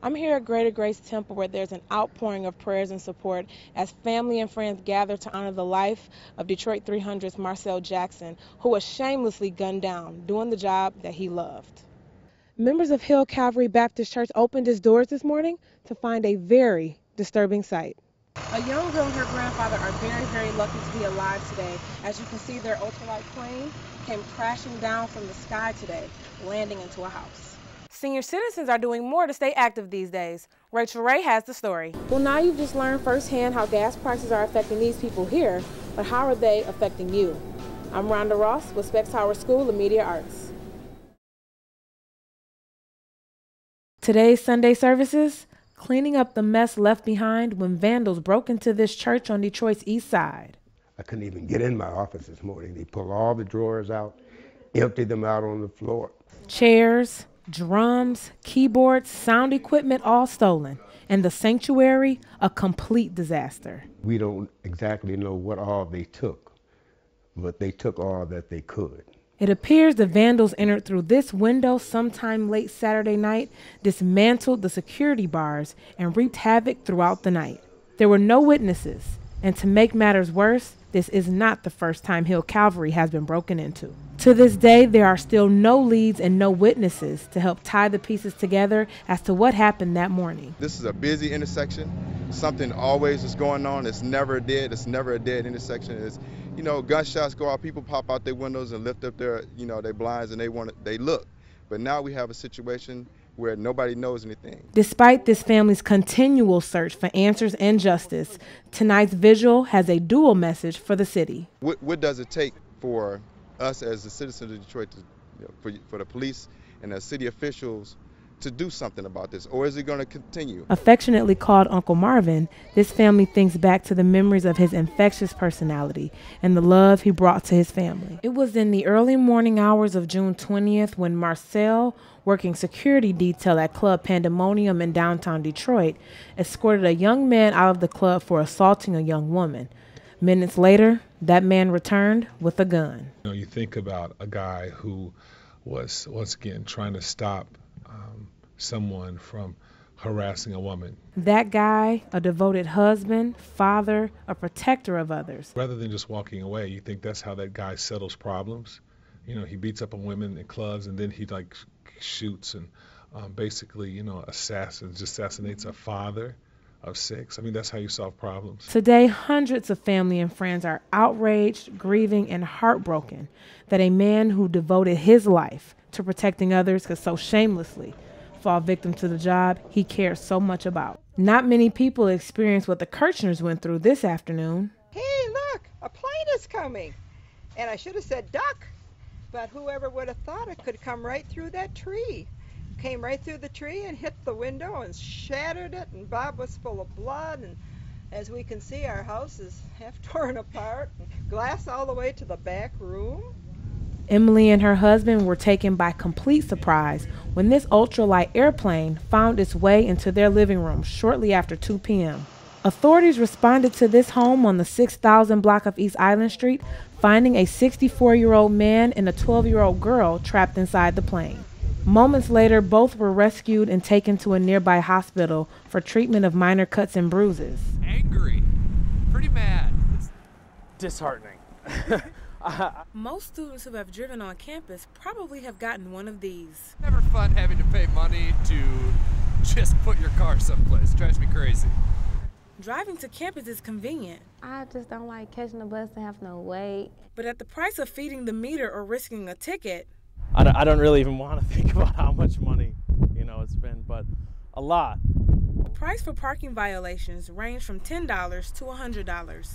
I'm here at Greater Grace Temple where there's an outpouring of prayers and support as family and friends gather to honor the life of Detroit 300's Marcel Jackson, who was shamelessly gunned down doing the job that he loved. Members of Hill Calvary Baptist Church opened its doors this morning to find a very disturbing sight. A young girl and her grandfather are very lucky to be alive today. As you can see, their ultralight plane came crashing down from the sky today, landing into a house. Senior citizens are doing more to stay active these days. Rachel Ray has the story. Well, now you've just learned firsthand how gas prices are affecting these people here, but how are they affecting you? I'm Rhonda Ross with Specs Howard School of Media Arts. Today's Sunday services, cleaning up the mess left behind when vandals broke into this church on Detroit's east side. I couldn't even get in my office this morning. They pulled all the drawers out, emptied them out on the floor. Chairs, drums, keyboards, sound equipment all stolen, and the sanctuary a complete disaster. We don't exactly know what all they took, but they took all that they could. It appears the vandals entered through this window sometime late Saturday night, dismantled the security bars, and wreaked havoc throughout the night. There were no witnesses, and to make matters worse, this is not the first time Hill Calvary has been broken into. To this day, there are still no leads and no witnesses to help tie the pieces together as to what happened that morning. This is a busy intersection. Something always is going on. It's never dead. It's never a dead intersection. It's, gunshots go out, people pop out their windows and lift up their, their blinds and they look. But now we have a situation where nobody knows anything. Despite this family's continual search for answers and justice, tonight's vigil has a dual message for the city. What does it take for us as the citizens of Detroit, for the police and the city officials to do something about this, or is it going to continue? Affectionately called Uncle Marvin, this family thinks back to the memories of his infectious personality and the love he brought to his family. It was in the early morning hours of June 20th when Marcel, working security detail at Club Pandemonium in downtown Detroit, escorted a young man out of the club for assaulting a young woman. Minutes later, that man returned with a gun. You think about a guy who was, once again, trying to stop someone from harassing a woman. That guy, a devoted husband, father, a protector of others. Rather than just walking away, you think that's how that guy settles problems. He beats up on women in clubs and then he shoots and basically, assassinates a father of 6. I mean, that's how you solve problems. Today, hundreds of family and friends are outraged, grieving, and heartbroken that a man who devoted his life to protecting others could so shamelessly fall victim to the job he cares so much about. Not many people experience what the Kirchners went through this afternoon. Hey, look, a plane is coming. And I should have said duck, but whoever would have thought it could come right through that tree. Came right through the tree and hit the window and shattered it, and Bob was full of blood, and as we can see, our house is half torn apart, and glass all the way to the back room. Emily and her husband were taken by complete surprise when this ultralight airplane found its way into their living room shortly after 2 p.m. Authorities responded to this home on the 6,000 block of East Island Street, finding a 64-year-old man and a 12-year-old girl trapped inside the plane. Moments later, both were rescued and taken to a nearby hospital for treatment of minor cuts and bruises. Angry, pretty mad. It's disheartening. Most students who have driven on campus probably have gotten one of these. Never fun having to pay money to just put your car someplace. Drives me crazy. Driving to campus is convenient. I just don't like catching the bus and having to wait. But at the price of feeding the meter or risking a ticket, I don't really even want to think about how much money, it's been, but a lot. the price for parking violations range from $10 to $100.